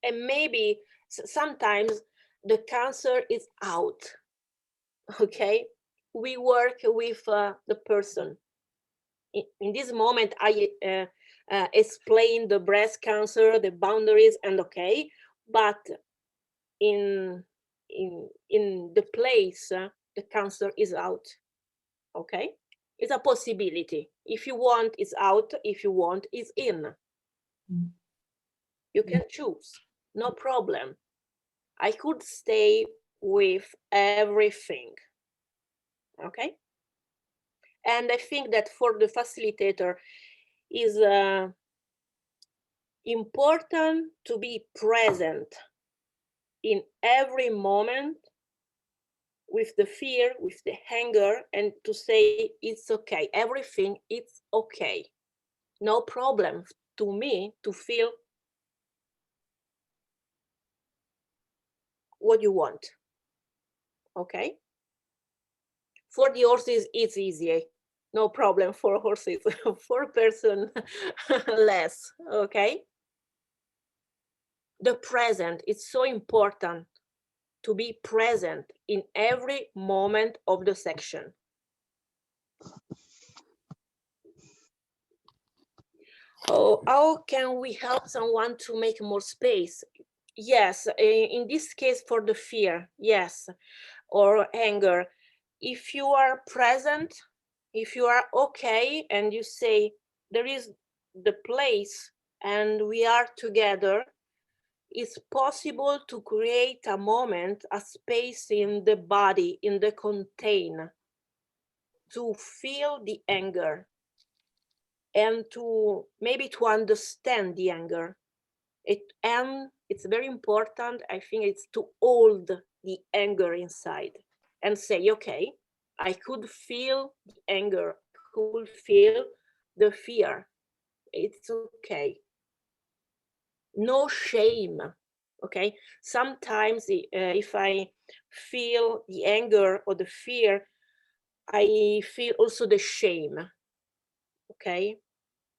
And maybe sometimes the cancer is out, okay? We work with the person. In this moment, I explain the breast cancer, the boundaries, and okay, but in the place, the cancer is out, okay? It's a possibility. If you want, it's out. If you want, it's in. You can choose, no problem. I could stay with everything, okay? And I think that for the facilitator is important to be present in every moment with the fear, with the anger, and to say it's okay, everything is okay. No problem to me to feel what you want, okay? For the horses, it's easy. No problem for horses. For person, less, okay? The present, it's so important to be present in every moment of the section. Oh, how can we help someone to make more space? Yes, in this case for the fear, yes, or anger. If you are present, if you are okay and you say there is the place and we are together, it's possible to create a moment, a space in the body, in the container, to feel the anger and to maybe to understand the anger. And it's very important, I think, it's to hold the anger inside and say, okay, I could feel the anger, could feel the fear. It's okay. No shame, okay? Sometimes if I feel the anger or the fear, I feel also the shame, okay?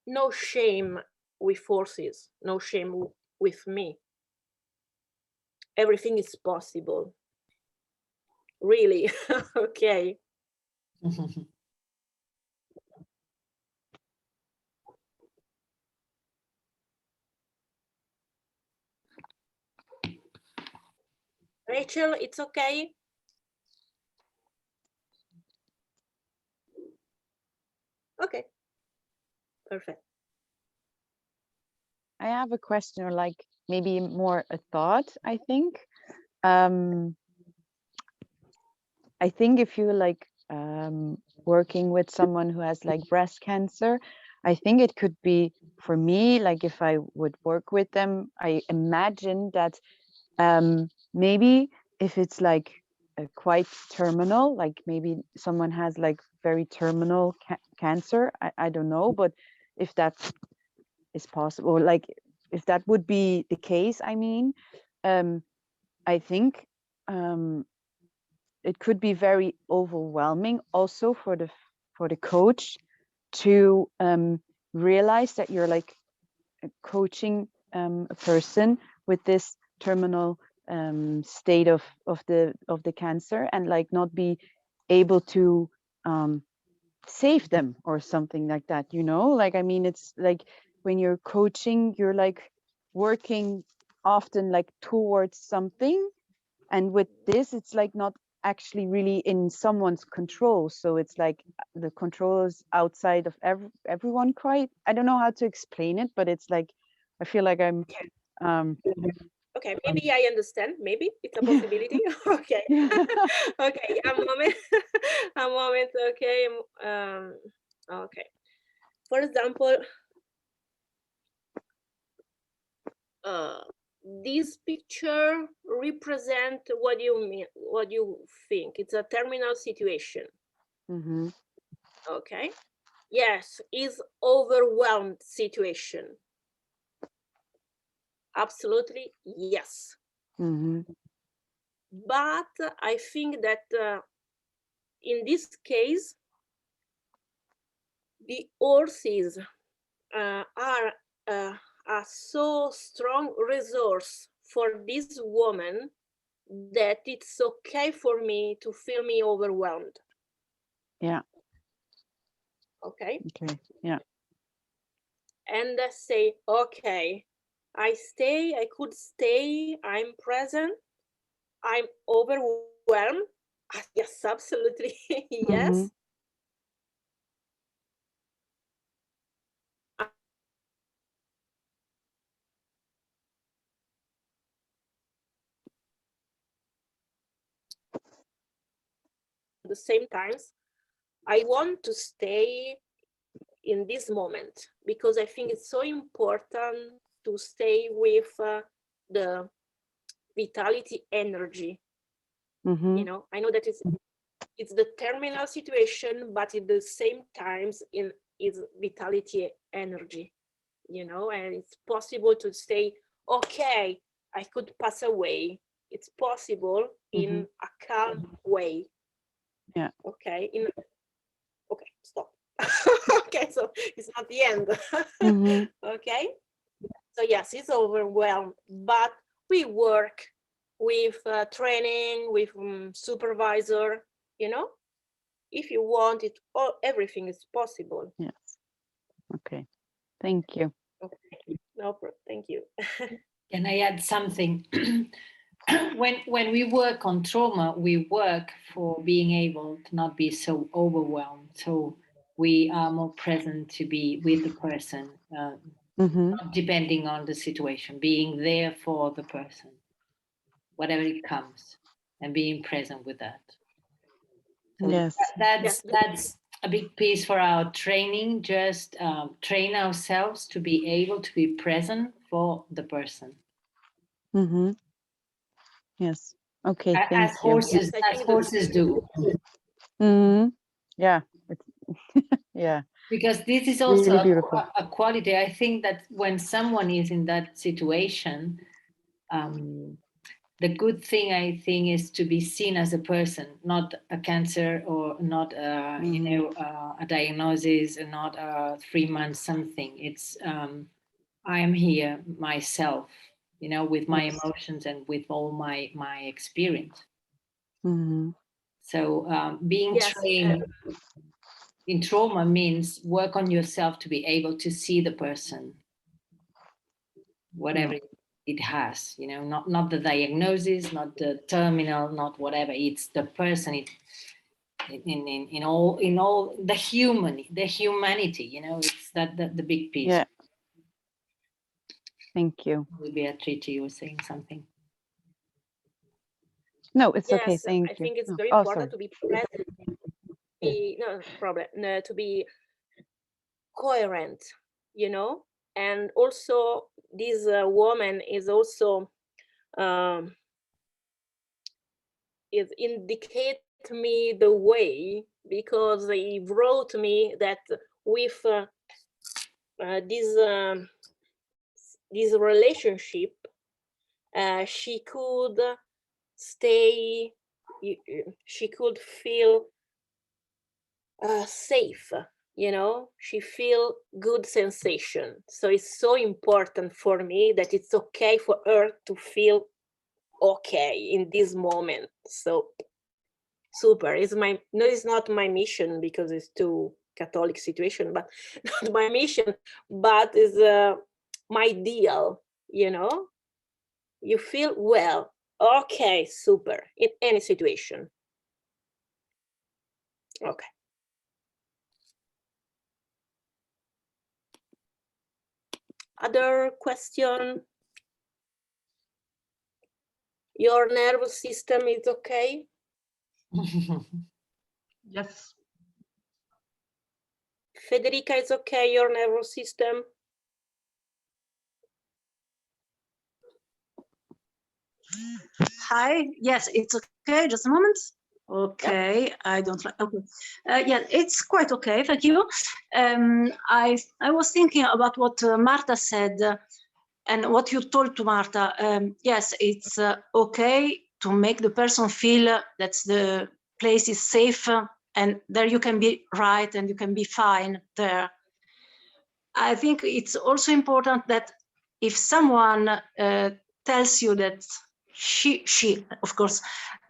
No shame with horses, no shame with me. Everything is possible. Really, okay. Rachel, it's okay? Okay, perfect. I have a question, or like maybe more a thought, I think. I think if you're like working with someone who has like breast cancer, I think it could be, for me, like if I would work with them, I imagine that maybe if it's like quite terminal, like maybe someone has like very terminal cancer, I don't know, but if that is possible, like if that would be the case, I mean, I think it could be very overwhelming also for the coach to realize that you're like coaching a person with this terminal state of the cancer, and like not be able to save them or something like that, you know. Like, I mean, it's like when you're coaching, you're like working often like towards something, and with this it's like not actually really in someone's control, so it's like the control is outside of everyone. Quite, I don't know how to explain it, but it's like I feel like I'm Okay, maybe I understand. Maybe it's a possibility. Okay. Okay, a moment. A moment. Okay. Okay. For example, this picture represent what you mean, what you think. It's a terminal situation. Mm-hmm. Okay. yes, is overwhelmed situation. Absolutely, yes. But I think that in this case, the horses are a so strong resource for this woman that it's okay for me to feel me overwhelmed. Yeah. Okay. Okay. Yeah. And I say, okay, I could stay, I'm present, I'm overwhelmed. Yes, absolutely, yes. At the same times, I want to stay in this moment because I think it's so important to stay with the vitality energy. You know, I know that it's the terminal situation, but at the same times is vitality energy, you know, and it's possible to say, okay, I could pass away. It's possible in a calm way. Yeah. Okay. Okay, stop. Okay, so it's not the end. Okay. So yes, it's overwhelmed, but we work with training, with supervisor, you know, if you want it, everything is possible. Yes. Okay. Thank you. Okay. No problem. Thank you. Can I add something? when we work on trauma, we work for being able to not be so overwhelmed. So we are more present to be with the person, not depending on the situation, being there for the person, whatever it comes, and being present with that. So yes. That's a big piece for our training. Just train ourselves to be able to be present for the person. Yes. Okay. Thank As you. horses do. Yeah. Yeah. Because this is also really beautiful. a quality. I think that when someone is in that situation, the good thing I think is to be seen as a person, not a cancer or not a diagnosis, and not a 3 months something. It's I am here myself, you know, with my emotions and with all my experience. So being trained in trauma means work on yourself to be able to see the person, whatever it has, you know, not the diagnosis, not the terminal, not whatever. It's the person. In all the humanity, you know, it's that the big piece. Yeah. Thank you. Beatrice, you were saying something. No, it's yes, okay. Thank I you. think it's very Oh, important sorry. to be present. No problem. To be coherent, you know, and also this woman is also is indicate me the way, because he wrote me that with this relationship she could stay, she could feel safe, you know, she feel good sensation. So it's so important for me that it's okay for her to feel okay in this moment. So super. It's not my mission because it's too Catholic situation, but not my mission, but is my deal, you know. You feel well, okay, super, in any situation. Okay. Other question? Your nervous system is okay? Yes. Federica, is okay, your nervous system? Hi, yes, it's okay, just a moment. Okay, I don't like. Okay, yeah, it's quite okay. Thank you. I was thinking about what Marta said and what you told to Marta. Yes, it's okay to make the person feel that the place is safe and there you can be right and you can be fine there. I think it's also important that if someone tells you that she of course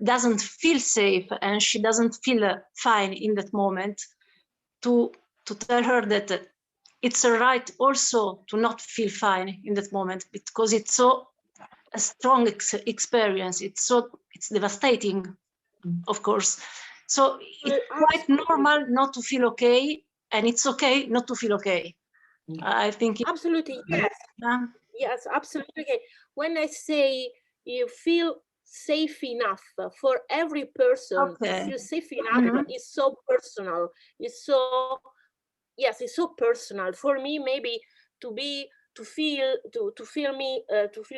doesn't feel safe and she doesn't feel fine in that moment, to tell her that it's a right also to not feel fine in that moment, because it's so a strong experience. It's devastating, of course. So it's quite normal not to feel okay, and it's okay not to feel okay. I think absolutely, yes. Yes, absolutely. When I say you feel safe enough for every person to feel safe enough, is so personal. It's so, yes, it's so personal for me. Maybe to feel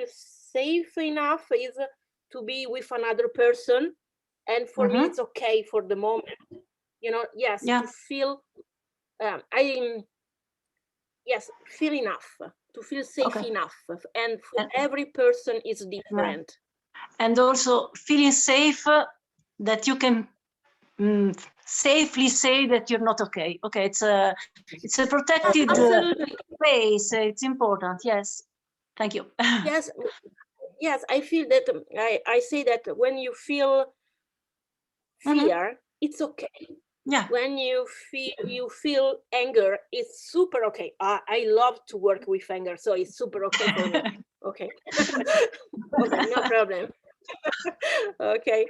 safe enough is to be with another person, and for me it's okay for the moment. You know, yes, to feel yes, feel enough, to feel safe enough, and for every person is different. And also feeling safe that you can safely say that you're not okay. Okay, it's a protected space. It's important. Yes, thank you. Yes, yes, I feel that I say that when you feel fear, it's okay. Yeah. When you feel anger, it's super okay. I love to work with anger, so it's super okay for me. Okay. Okay, no problem. Okay.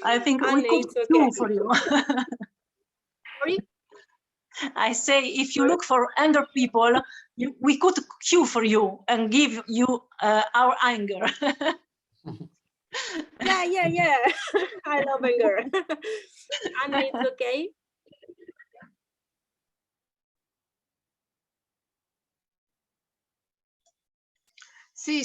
I think Anne, we could it's okay. queue for you. Sorry? I say, if you look for anger people, we could queue for you and give you our anger. Yeah. I love anger. Anne, it's okay. Sì,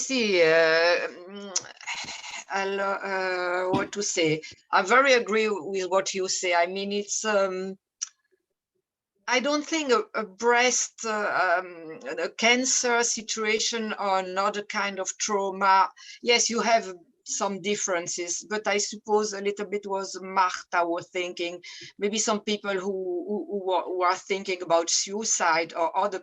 what to say? I very agree with what you say. I mean, it's I don't think a breast a cancer situation or another kind of trauma. Yes, you have some differences, but I suppose a little bit was Marta was thinking, maybe some people who are thinking about suicide or other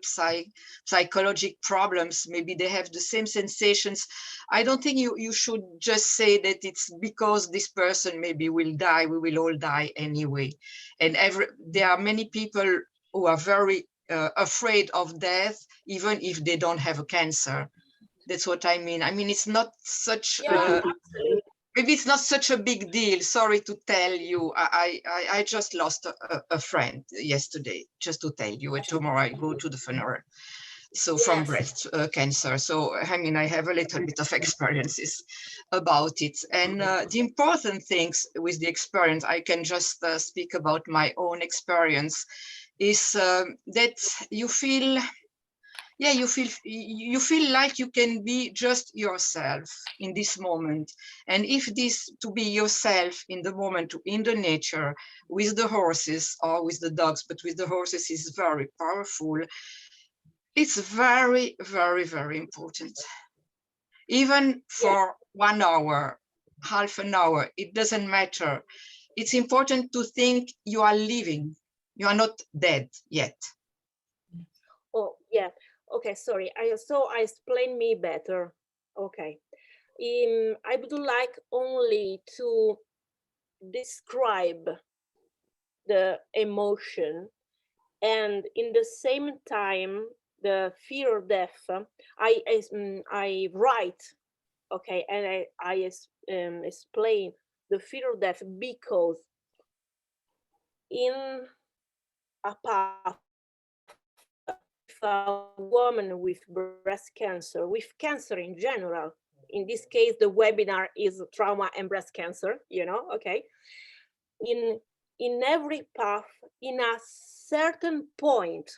psychological problems, maybe they have the same sensations. I don't think you should just say that it's because this person maybe will die, we will all die anyway. And there are many people who are very afraid of death, even if they don't have a cancer. That's what I mean. I mean, it's not such maybe it's not such a big deal. Sorry to tell you, I just lost a friend yesterday, just to tell you, and tomorrow I go to the funeral. So from breast cancer. So, I mean, I have a little bit of experiences about it. And the important things with the experience, I can just speak about my own experience, is that you feel, you feel like you can be just yourself in this moment. And if this to be yourself in the moment, in the nature, with the horses or with the dogs, but with the horses is very powerful. It's very, very, very important. Even for 1 hour, half an hour, it doesn't matter. It's important to think you are living. You are not dead yet. Oh, yeah. Okay, sorry. I explain me better. Okay. I would like only to describe the emotion, and in the same time the fear of death. I write, okay, and I explain the fear of death because in a path, a woman with breast cancer, with cancer in general, in this case the webinar is trauma and breast cancer, okay, in every path, in a certain point,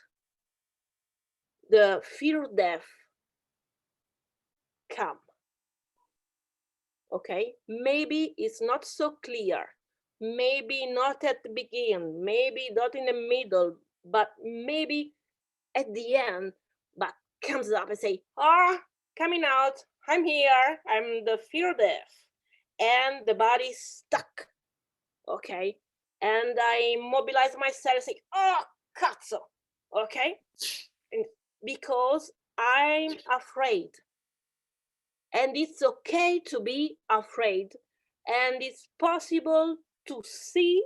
the fear of death come. Okay, maybe it's not so clear, maybe not at the beginning, maybe not in the middle, but maybe at the end, but comes up and say, coming out, I'm here, I'm the fear death, and the body's stuck, okay? And I mobilize myself and say, oh, cazzo, okay? And because I'm afraid. And it's okay to be afraid. And it's possible to see,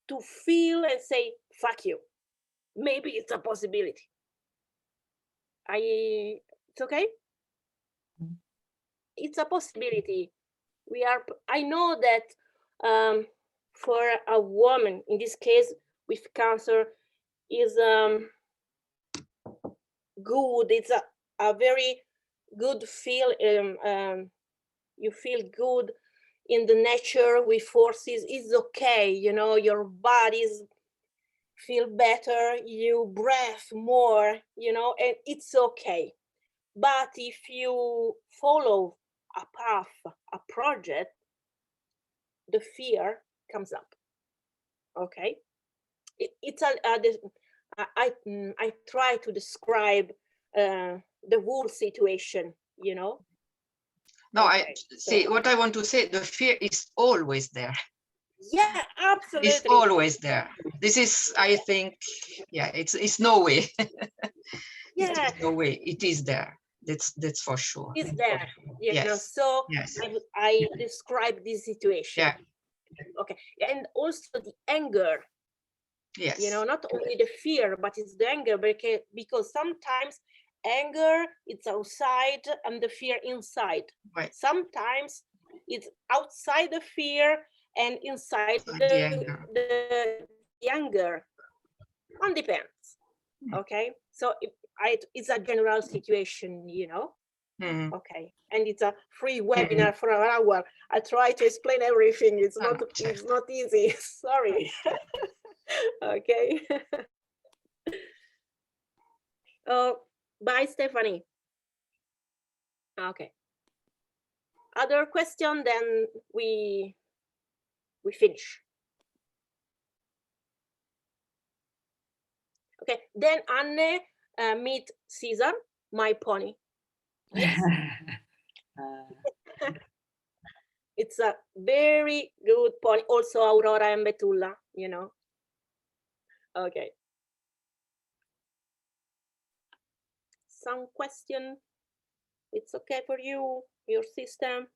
to feel and say, fuck you. Maybe it's a possibility. It's okay? It's a possibility. I know that for a woman, in this case with cancer, is good. It's a very good feel. You feel good in the nature with forces. It's okay, you know, your bodies feel better, you breathe more, you know, and it's okay. But if you follow a path, a project, the fear comes up. Okay, I try to describe the whole situation, you know. No, okay, I see what I want to say. The fear is always there. Yeah, absolutely. It's always there. This is, I think, yeah, it's no way. Yeah, no way. It is there. That's for sure. It's there. You yes. know, so yes. I describe this situation. Yeah. Okay, and also the anger. Yes. You know, not only the fear, but it's the anger, because sometimes anger it's outside and the fear inside. Right. Sometimes it's outside the fear and inside the anger. One depends. Okay, so it's a general situation, you know. Mm-hmm. Okay, and it's a free webinar for an hour. I try to explain everything. It's not easy. Sorry. Okay. Oh, bye, Stephanie. Okay. Other question, then we finish. Okay. Then Anne meet Caesar, my pony. Yes. It's a very good pony. Also Aurora and Betulla, you know. Okay. Some question. It's okay for you, your system.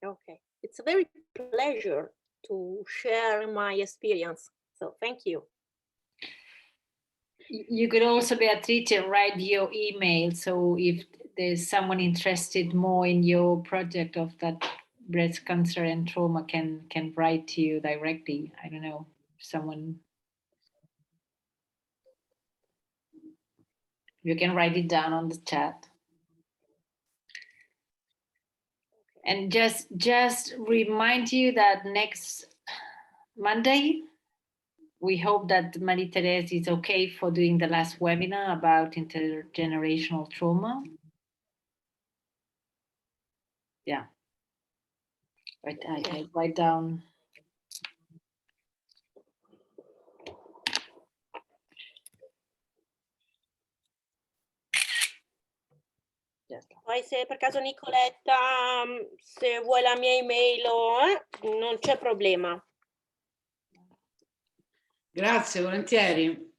Okay, it's a very pleasure to share my experience. So thank you. You could also, Beatrice, write your email. So if there's someone interested more in your project of that breast cancer and trauma can write to you directly. I don't know, someone. You can write it down on the chat. And just remind you that next Monday, we hope that Marie-Therese is okay for doing the last webinar about intergenerational trauma. Yeah. Right, I write down. Poi se per caso Nicoletta, se vuoi la mia email non c'è problema. Grazie, volentieri.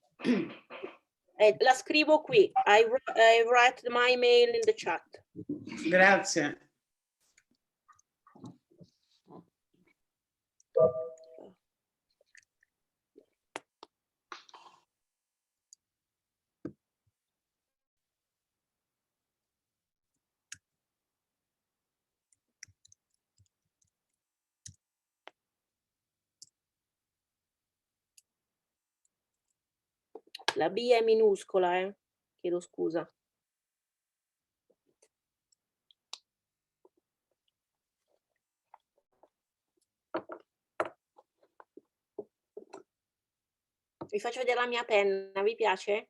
La scrivo qui. I write my email in the chat. Grazie. La B è minuscola, chiedo scusa. Vi faccio vedere la mia penna, vi piace?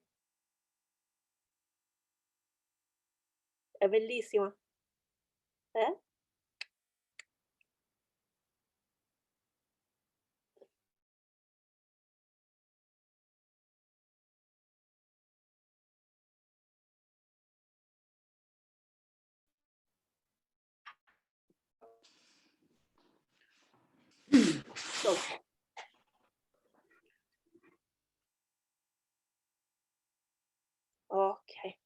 È bellissima. Eh? So. Ok.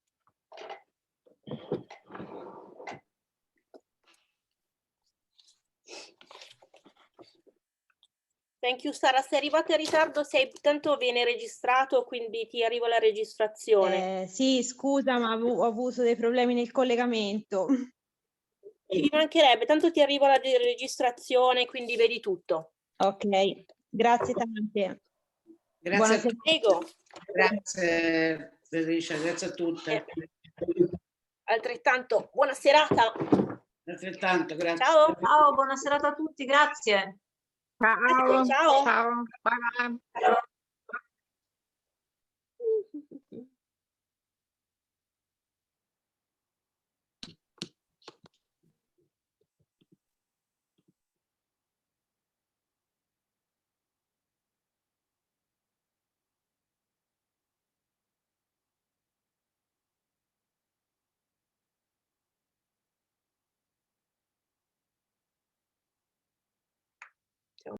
Thank you Sara, sei arrivata in ritardo, tanto viene registrato, quindi ti arriva la registrazione. Sì, scusa, ma ho avuto dei problemi nel collegamento. Ci mancherebbe, tanto ti arriva la registrazione, quindi vedi tutto. Ok, grazie tante. Grazie a tutti. Prego. Grazie Beatrice, grazie a tutte. Altrettanto, buona serata. Altrettanto, grazie. Ciao. Ciao, buona serata a tutti, grazie. Ciao. Ciao. Ciao. Bye bye.